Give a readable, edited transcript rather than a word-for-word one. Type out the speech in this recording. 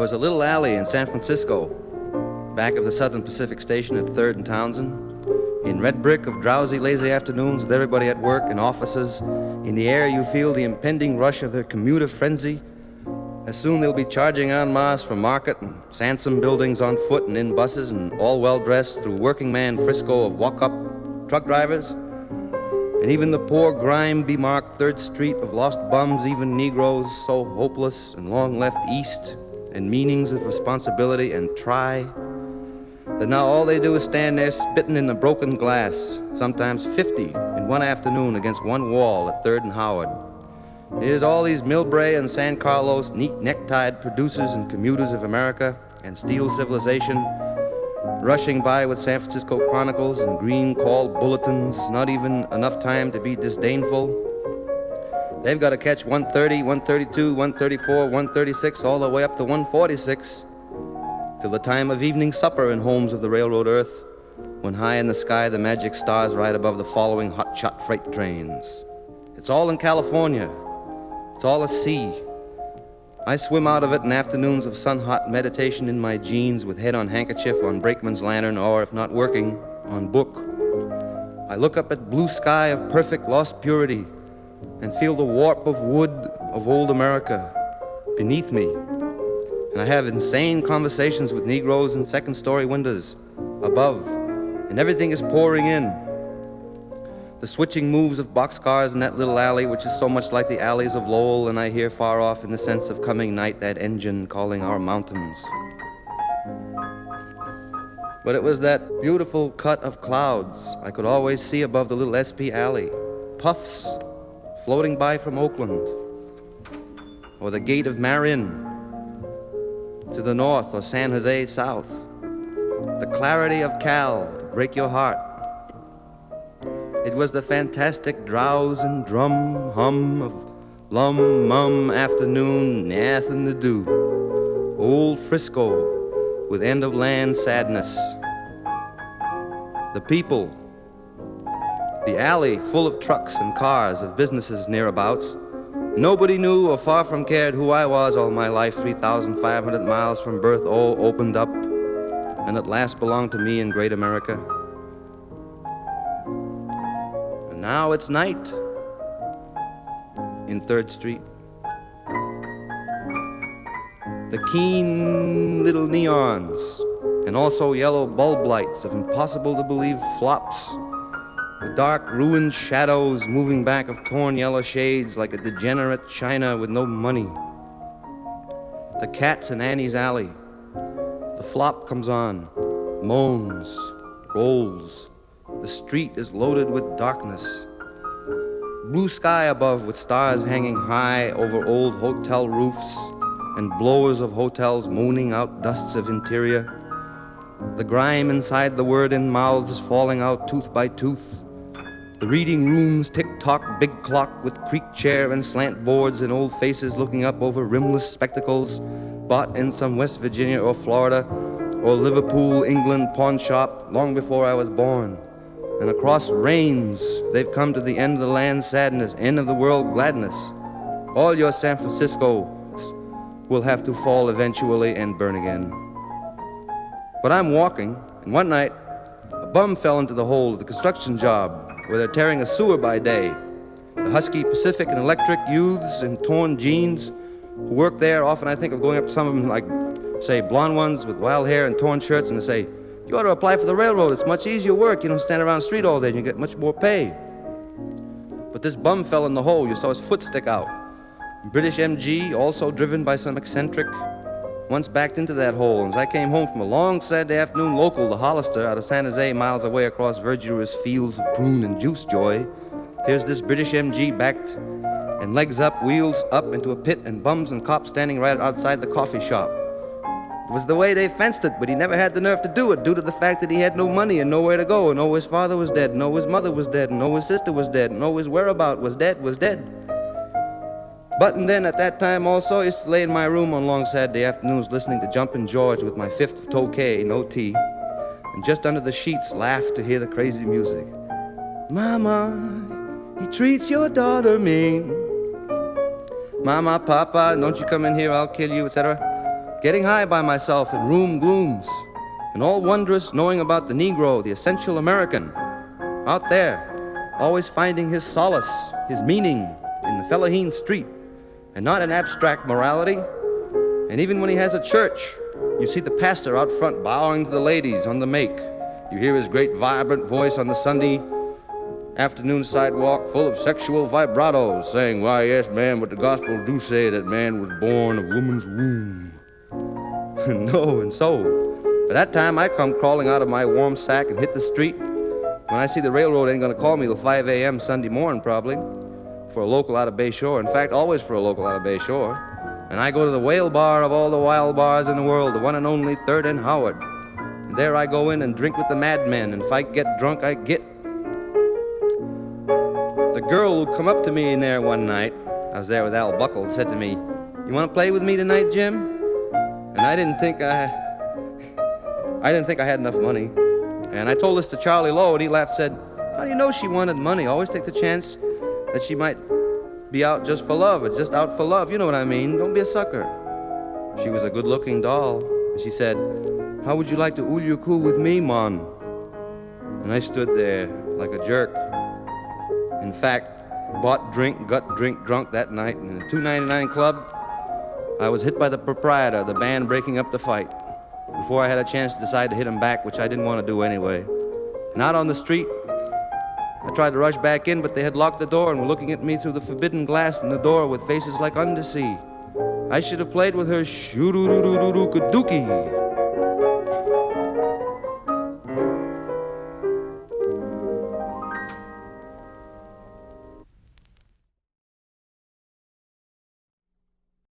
was a little alley in San Francisco, back of the Southern Pacific Station at 3rd and Townsend, in red brick of drowsy, lazy afternoons with everybody at work in offices. In the air you feel the impending rush of their commuter frenzy. As soon they'll be charging en masse from market and Sansom buildings on foot and in buses and all well-dressed through working man Frisco of walk-up truck drivers. And even the poor grime-bemarked 3rd Street of lost bums, even Negroes so hopeless and long left east, and meanings of responsibility and try, that now all they do is stand there spitting in the broken glass, sometimes 50 in one afternoon against one wall at 3rd and Howard. Here's all these Millbrae and San Carlos neat necktied producers and commuters of America and steel civilization rushing by with San Francisco Chronicles and green call bulletins, not even enough time to be disdainful. They've got to catch 130, 132, 134, 136, all the way up to 146, till the time of evening supper in homes of the railroad earth, when high in the sky the magic stars ride above the following hotshot freight trains. It's all in California. It's all a sea. I swim out of it in afternoons of sun-hot meditation in my jeans with head on handkerchief on brakeman's lantern or, if not working, on book. I look up at blue sky of perfect lost purity and feel the warp of wood of old America beneath me. And I have insane conversations with Negroes in second-story windows above, and everything is pouring in. The switching moves of boxcars in that little alley, which is so much like the alleys of Lowell, and I hear far off in the sense of coming night that engine calling our mountains. But it was that beautiful cut of clouds I could always see above the little SP alley, puffs floating by from Oakland, or the gate of Marin to the north, or San Jose south. The clarity of Cal to break your heart. It was the fantastic drowse and drum hum of lum-mum afternoon, nothing to do. Old Frisco with end-of-land sadness. The people, the alley full of trucks and cars of businesses nearabouts. Nobody knew or far from cared who I was all my life, 3,500 miles from birth, all opened up, and at last belonged to me in great America. Now it's night in 3rd Street. The keen little neons and also yellow bulb lights of impossible-to-believe flops. The dark, ruined shadows moving back of torn yellow shades like a degenerate China with no money. The cats in Annie's alley. The flop comes on, moans, rolls. The street is loaded with darkness. Blue sky above with stars hanging high over old hotel roofs and blowers of hotels moaning out dusts of interior. The grime inside the word-in mouths falling out tooth by tooth. The reading rooms tick-tock, big clock with creak chair and slant boards and old faces looking up over rimless spectacles bought in some West Virginia or Florida or Liverpool, England pawn shop long before I was born. And across rains, they've come to the end of the land's sadness, end of the world gladness. All your San Franciscos will have to fall eventually and burn again. But I'm walking, and one night, a bum fell into the hole of the construction job where they're tearing a sewer by day. The husky Pacific and Electric youths in torn jeans who work there, often I think of going up to some of them like, say, blonde ones with wild hair and torn shirts, and they say, "You ought to apply for the railroad. It's much easier work. You don't stand around the street all day and you get much more pay." But this bum fell in the hole. You saw his foot stick out. British MG, also driven by some eccentric, once backed into that hole. And as I came home from a long Saturday afternoon local to Hollister out of San Jose, miles away across verdurous fields of prune and juice joy, here's this British MG backed and legs up, wheels up into a pit, and bums and cops standing right outside the coffee shop. It was the way they fenced it, but he never had the nerve to do it due to the fact that he had no money and nowhere to go, and oh, his father was dead, and oh, his mother was dead, and oh, his sister was dead, and oh, his whereabout was dead. But and then at that time also, I used to lay in my room on long Saturday afternoons listening to Jumpin' George with my fifth of Tokay, no tea, and just under the sheets laugh to hear the crazy music. Mama, he treats your daughter mean. Mama, Papa, don't you come in here, I'll kill you, etc. getting high by myself in room glooms, and all wondrous knowing about the Negro, the essential American, out there, always finding his solace, his meaning in the fellaheen street, and not in abstract morality. And even when he has a church, you see the pastor out front bowing to the ladies on the make. You hear his great vibrant voice on the Sunday afternoon sidewalk full of sexual vibratos saying, "Why, yes, man, but the gospel do say that man was born of woman's womb." No, and so, by that time I come crawling out of my warm sack and hit the street. When I see the railroad ain't gonna call me till 5 a.m. Sunday morning probably, for a local out of Bay Shore. In fact, always for a local out of Bay Shore. And I go to the whale bar of all the wild bars in the world, the one and only 3rd and Howard. And there I go in and drink with the madmen, and if I get drunk, I get. The girl who come up to me in there one night, I was there with Al Buckle, said to me, "You want to play with me tonight, Jim?" And I didn't think I had enough money. And I told this to Charlie Lowe, and he laughed, said, "How do you know she wanted money? Always take the chance that she might be out just for love, or just out for love. You know what I mean? Don't be a sucker." She was a good-looking doll, and she said, "How would you like to ulyaku with me, Mon?" And I stood there like a jerk. In fact, bought drink, got drink drunk that night, and in the 299 Club, I was hit by the proprietor, the band breaking up the fight, before I had a chance to decide to hit him back, which I didn't want to do anyway. And out on the street, I tried to rush back in, but they had locked the door and were looking at me through the forbidden glass in the door with faces like undersea. I should have played with her shoo-doo-doo-doo-doo-doo-doo-dookie.